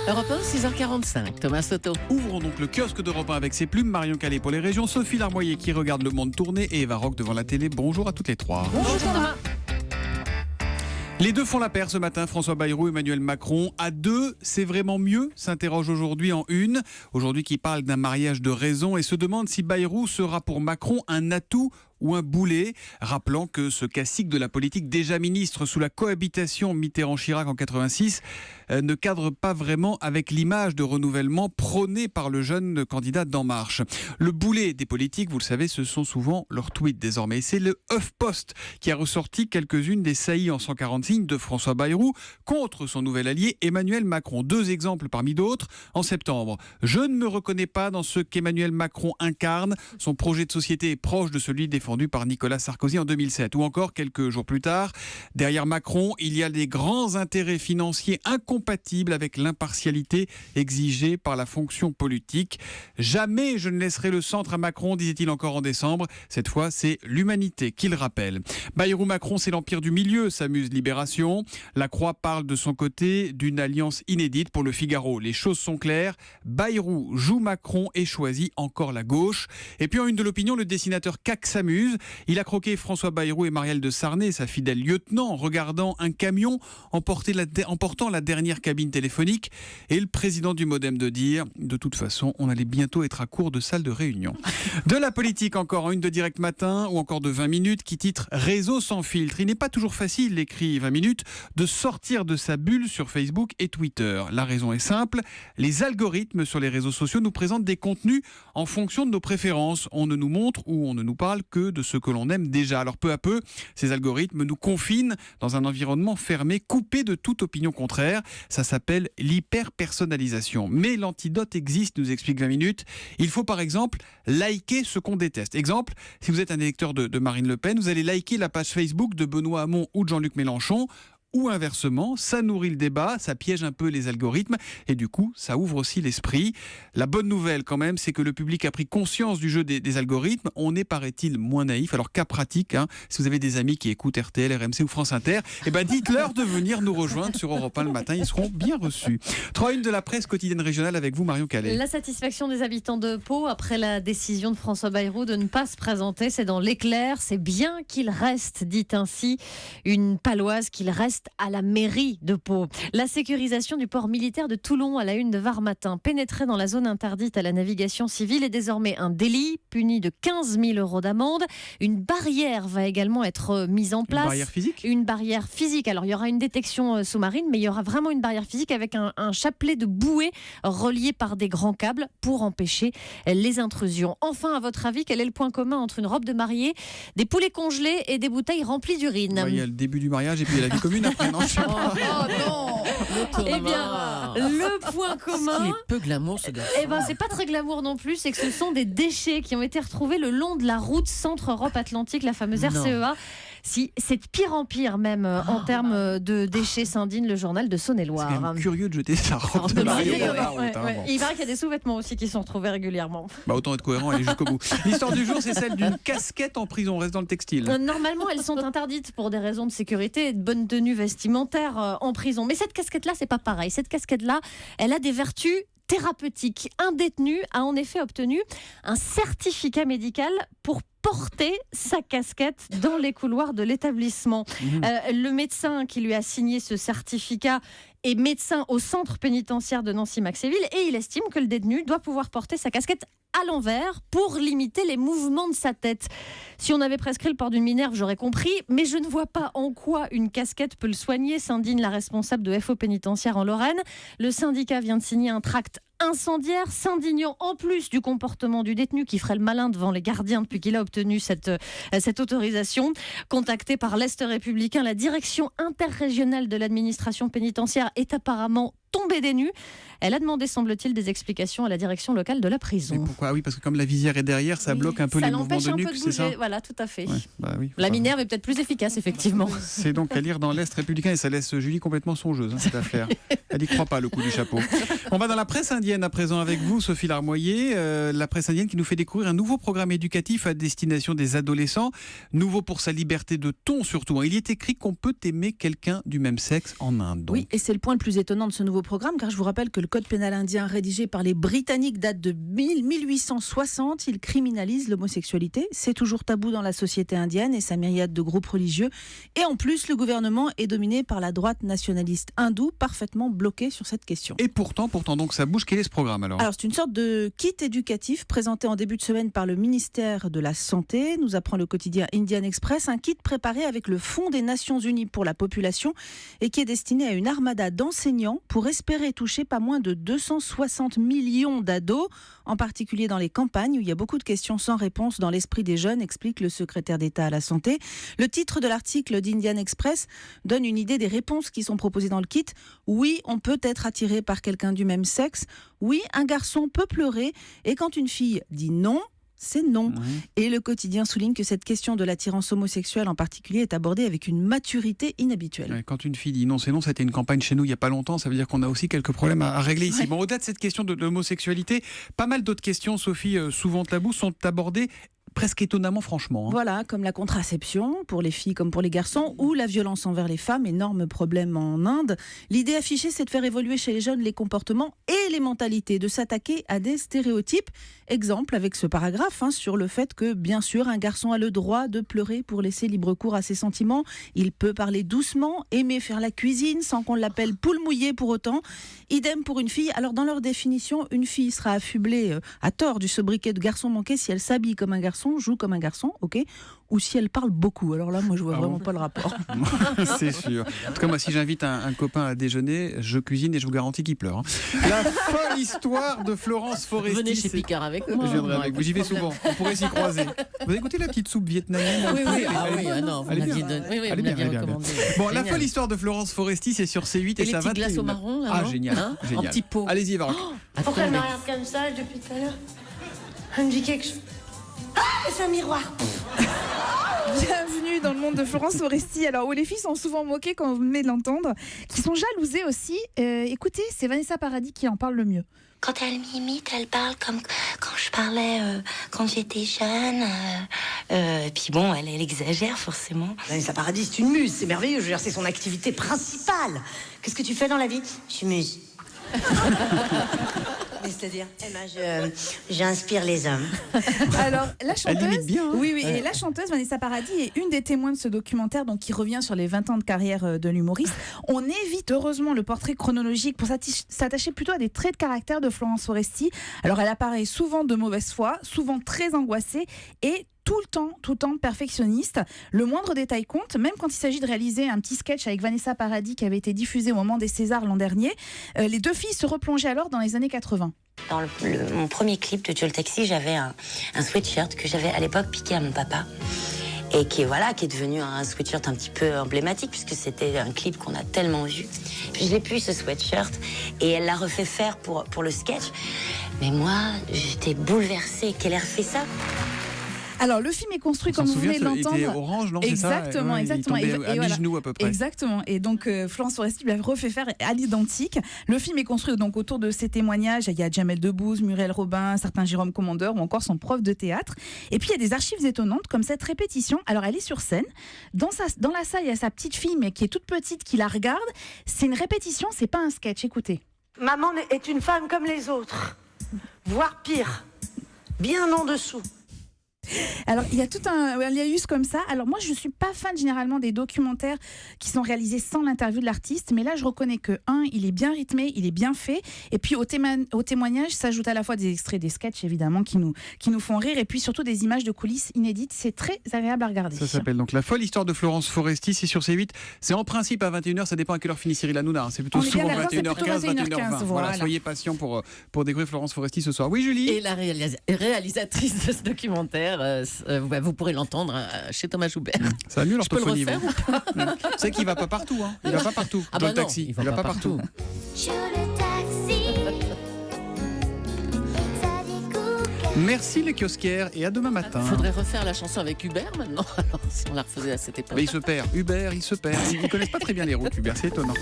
Europe 1, 6h45, Thomas Soto. Ouvrons donc le kiosque d'Europe 1 avec ses plumes. Marion Calais pour les régions, Sophie Larmoyer qui regarde le monde tourner et Eva Rock devant la télé. Bonjour à toutes les trois. Bonjour Thomas. Les deux font la paire ce matin, François Bayrou et Emmanuel Macron. À deux, c'est vraiment mieux, s'interroge aujourd'hui en une. Aujourd'hui qui parle d'un mariage de raison et se demande si Bayrou sera pour Macron un atout ou un boulet, rappelant que ce classique de la politique déjà ministre sous la cohabitation Mitterrand-Chirac en 86 ne cadre pas vraiment avec l'image de renouvellement prônée par le jeune candidat d'En Marche. Le boulet des politiques, vous le savez, ce sont souvent leurs tweets désormais. Et c'est le HuffPost qui a ressorti quelques-unes des saillies en 140 signes de François Bayrou contre son nouvel allié Emmanuel Macron. Deux exemples parmi d'autres. En septembre, je ne me reconnais pas dans ce qu'Emmanuel Macron incarne. Son projet de société est proche de celui défendu par Nicolas Sarkozy en 2007. Ou encore, quelques jours plus tard, derrière Macron, il y a des grands intérêts financiers incompatibles avec l'impartialité exigée par la fonction politique. Jamais je ne laisserai le centre à Macron, disait-il encore en décembre. Cette fois, c'est l'humanité qu'il rappelle. Bayrou-Macron, c'est l'empire du milieu, s'amuse Libération. La Croix parle de son côté d'une alliance inédite pour le Figaro. Les choses sont claires. Bayrou joue Macron et choisit encore la gauche. Et puis en une de l'opinion, le dessinateur CAC s'amuse. Il a croqué François Bayrou et Marielle de Sarnez, sa fidèle lieutenant, en regardant un camion emportant la dernière cabine téléphonique. Et le président du Modem de dire, de toute façon, on allait bientôt être à court de salle de réunion. De la politique encore, en une de Direct Matin ou encore de 20 minutes qui titre « Réseau sans filtre ». Il n'est pas toujours facile, écrit 20 minutes, de sortir de sa bulle sur Facebook et Twitter. La raison est simple, les algorithmes sur les réseaux sociaux nous présentent des contenus en fonction de nos préférences. On ne nous montre ou on ne nous parle que de ce que l'on aime déjà. Alors peu à peu, ces algorithmes nous confinent dans un environnement fermé, coupé de toute opinion contraire. Ça s'appelle l'hyper-personnalisation. Mais l'antidote existe, nous explique 20 minutes. Il faut par exemple liker ce qu'on déteste. Exemple, si vous êtes un électeur de Marine Le Pen, vous allez liker la page Facebook de Benoît Hamon ou de Jean-Luc Mélenchon. Ou inversement, ça nourrit le débat, ça piège un peu les algorithmes et du coup, ça ouvre aussi l'esprit. La bonne nouvelle quand même, c'est que le public a pris conscience du jeu des algorithmes. On est, paraît-il, moins naïf. Alors cas pratique, si vous avez des amis qui écoutent RTL, RMC ou France Inter, dites-leur de venir nous rejoindre sur Europe 1 le matin, ils seront bien reçus. 3-1 de la presse quotidienne régionale avec vous, Marion Calais. La satisfaction des habitants de Pau après la décision de François Bayrou de ne pas se présenter, c'est dans l'éclair. C'est bien qu'il reste, dit ainsi une Paloise, qu'il reste à la mairie de Pau. La sécurisation du port militaire de Toulon à la une de Var Matin. Pénétrer dans la zone interdite à la navigation civile est désormais un délit, puni de 15 000 € d'amende. Une barrière va également être mise en place. Une barrière physique ? Une barrière physique. Alors il y aura une détection sous-marine, mais il y aura vraiment une barrière physique avec un chapelet de bouées relié par des grands câbles pour empêcher les intrusions. Enfin, à votre avis, quel est le point commun entre une robe de mariée, des poulets congelés et des bouteilles remplies d'urine ? Il y a le début du mariage et puis il y a la vie commune après, non ? Non. Eh bien, le point commun. Il est peu glamour ce gars. C'est pas très glamour non plus, c'est que ce sont des déchets qui ont été retrouvés le long de la route Centre-Europe-Atlantique, la fameuse RCEA. Si, c'est de pire en pire même en termes de déchets, s'indigne le journal de Saône-et-Loire. C'est quand même curieux de jeter sa robe de mariée sur la route. Bon. Il paraît qu'il y a des sous-vêtements aussi qui sont retrouvés régulièrement. Autant être cohérent et aller jusqu'au bout. L'histoire du jour, c'est celle d'une casquette en prison. On reste dans le textile. Normalement, elles sont interdites pour des raisons de sécurité et de bonne tenue vestimentaire en prison. Mais cette casquette-là, c'est pas pareil. Cette casquette-là, elle a des vertus thérapeutique. Un détenu a en effet obtenu un certificat médical pour porter sa casquette dans les couloirs de l'établissement. Le médecin qui lui a signé ce certificat est médecin au centre pénitentiaire de Nancy-Maxéville et il estime que le détenu doit pouvoir porter sa casquette à l'envers pour limiter les mouvements de sa tête. Si on avait prescrit le port d'une minerve, j'aurais compris, mais je ne vois pas en quoi une casquette peut le soigner, s'indigne la responsable de FO pénitentiaire en Lorraine. Le syndicat vient de signer un tract incendiaire, s'indignant en plus du comportement du détenu qui ferait le malin devant les gardiens depuis qu'il a obtenu cette autorisation. Contacté par l'Est républicain, la direction interrégionale de l'administration pénitentiaire est apparemment tombée des nues. Elle a demandé, semble-t-il, des explications à la direction locale de la prison. Mais pourquoi ? Oui, parce que comme la visière est derrière, ça bloque un peu les mouvements de nuque, c'est ça ? Voilà, tout à fait. Ouais, la minerve est peut-être plus efficace, effectivement. C'est donc à lire dans l'Est républicain et ça laisse Julie complètement songeuse, cette affaire. Elle n'y croit pas, le coup du chapeau. On va dans la presse indienne. indienne à présent avec vous, Sophie Larmoyer. La presse indienne qui nous fait découvrir un nouveau programme éducatif à destination des adolescents. Nouveau pour sa liberté de ton surtout. Il y est écrit qu'on peut aimer quelqu'un du même sexe en Inde. Donc. Oui, et c'est le point le plus étonnant de ce nouveau programme, car je vous rappelle que le code pénal indien rédigé par les Britanniques date de 1860. Il criminalise l'homosexualité. C'est toujours tabou dans la société indienne et sa myriade de groupes religieux. Et en plus, le gouvernement est dominé par la droite nationaliste hindoue, parfaitement bloquée sur cette question. Et pourtant, donc ça bouge. Quel est ce programme alors ? Alors, c'est une sorte de kit éducatif présenté en début de semaine par le ministère de la Santé, nous apprend le quotidien Indian Express, un kit préparé avec le Fonds des Nations Unies pour la population et qui est destiné à une armada d'enseignants pour espérer toucher pas moins de 260 millions d'ados, en particulier dans les campagnes où il y a beaucoup de questions sans réponse dans l'esprit des jeunes, explique le secrétaire d'État à la Santé. Le titre de l'article d'Indian Express donne une idée des réponses qui sont proposées dans le kit. Oui, on peut être attiré par quelqu'un du même sexe. Oui, un garçon peut pleurer. Et quand une fille dit non, c'est non. Et le quotidien souligne que cette question de l'attirance homosexuelle en particulier est abordée avec une maturité inhabituelle. Ouais, quand une fille dit non, c'est non, c'était une campagne chez nous il n'y a pas longtemps, ça veut dire qu'on a aussi quelques problèmes à régler ici. Bon, au-delà de cette question de l'homosexualité, pas mal d'autres questions, Sophie, souvent tabous, sont abordées presque étonnamment franchement. Voilà, comme la contraception, pour les filles comme pour les garçons, ou la violence envers les femmes, énorme problème en Inde. L'idée affichée, c'est de faire évoluer chez les jeunes les comportements et les mentalités, de s'attaquer à des stéréotypes. Exemple avec ce paragraphe sur le fait que, bien sûr, un garçon a le droit de pleurer pour laisser libre cours à ses sentiments. Il peut parler doucement, aimer faire la cuisine sans qu'on l'appelle poule mouillée pour autant. Idem pour une fille. Alors, dans leur définition, une fille sera affublée à tort du sobriquet de garçon manqué si elle s'habille comme un garçon, joue comme un garçon, ok, ou si elle parle beaucoup. Alors là, moi, je vois vraiment pas le rapport. C'est sûr. En tout cas, moi, si j'invite un copain à déjeuner, je cuisine et je vous garantis qu'il pleure. La folle histoire de Florence Foresti. Venez chez Picard avec moi. Je viendrai avec vous. J'y vais souvent. On pourrait s'y croiser. Vous avez goûté la petite soupe vietnamienne? Oui, non, vous l'aviez donné. Oui, vous l'aviez recommandé. Bon, la folle histoire de Florence Foresti, c'est sur C8 et les ça va. petites glaces au marron, là, ah, non génial. En petit pot. Allez-y, Varroc. Pourquoi elle me regarde comme ça depuis tout à l'heure? Elle me dit quelque chose. Ah, c'est un miroir. Bienvenue dans le monde de Florence Foresti. Alors, où les filles sont souvent moquées quand vous venez de l'entendre, qui sont jalousées aussi. Écoutez, c'est Vanessa Paradis qui en parle le mieux. Quand elle m'imite, elle parle comme quand je parlais quand j'étais jeune. Puis bon, elle exagère forcément. Vanessa Paradis, c'est une muse, c'est merveilleux. Je veux dire, c'est son activité principale. Qu'est-ce que tu fais dans la vie? Je suis muse. Mais c'est-à-dire? Eh ben, j'inspire les hommes. Alors, la chanteuse, Elle imite bien, hein. oui, et la chanteuse Vanessa Paradis est une des témoins de ce documentaire, donc qui revient sur les 20 ans de carrière de l'humoriste. On évite heureusement le portrait chronologique pour s'attacher plutôt à des traits de caractère de Florence Foresti. Alors, elle apparaît souvent de mauvaise foi, souvent très angoissée et tout le temps perfectionniste. Le moindre détail compte, même quand il s'agit de réaliser un petit sketch avec Vanessa Paradis qui avait été diffusé au moment des Césars l'an dernier. Les deux filles se replongeaient alors dans les années 80. Dans mon premier clip de Joe Taxi, j'avais un sweatshirt que j'avais à l'époque piqué à mon papa. Et qui est devenu un sweatshirt un petit peu emblématique puisque c'était un clip qu'on a tellement vu. Puis je l'ai pu ce sweatshirt et elle l'a refait faire pour le sketch. Mais moi, j'étais bouleversée qu'elle ait refait ça. Alors, le film est construit comme vous venez de l'entendre. Il était orange, non? Exactement, c'est ça exactement. Il tombait à mi-genou à peu près. Exactement. Et donc, Florence Foresti l'a refait faire à l'identique. Le film est construit donc autour de ses témoignages. Il y a Jamel Debbouze, Muriel Robin, certains Jérôme Commandeur ou encore son prof de théâtre. Et puis, il y a des archives étonnantes comme cette répétition. Alors, elle est sur scène. Dans la salle, il y a sa petite fille, mais qui est toute petite, qui la regarde. C'est une répétition, c'est pas un sketch. Écoutez. Maman est une femme comme les autres, voire pire, bien en dessous. Alors, il y a tout un liaïus comme ça. Alors, moi, je ne suis pas fan généralement des documentaires qui sont réalisés sans l'interview de l'artiste. Mais là, je reconnais que, il est bien rythmé, il est bien fait. Et puis, au témoignage, s'ajoutent à la fois des extraits des sketchs, évidemment, qui nous font rire. Et puis, surtout, des images de coulisses inédites. C'est très agréable à regarder. Ça s'appelle donc La folle histoire de Florence Foresti. C'est sur C8. C'est en principe à 21h. Ça dépend à quelle heure finit Cyril Hanouna. C'est plutôt souvent 21h15, 21h20. Voilà, soyez patients pour découvrir Florence Foresti ce soir. Oui, Julie? Et la réalisatrice de ce documentaire, vous pourrez l'entendre chez Thomas Joubert. Ça va mieux l'orthophonie. Je peux le refaire ou pas? C'est qu'il va pas partout. Il va pas partout. Ah dans bah le taxi. Il va pas partout. Merci les kiosquaires et à demain matin. Il faudrait refaire la chanson avec Hubert maintenant, alors, si on la refaisait à cette époque. Mais il se perd. Hubert, il se perd. Ils ne connaissent pas très bien les routes, Hubert. C'est étonnant.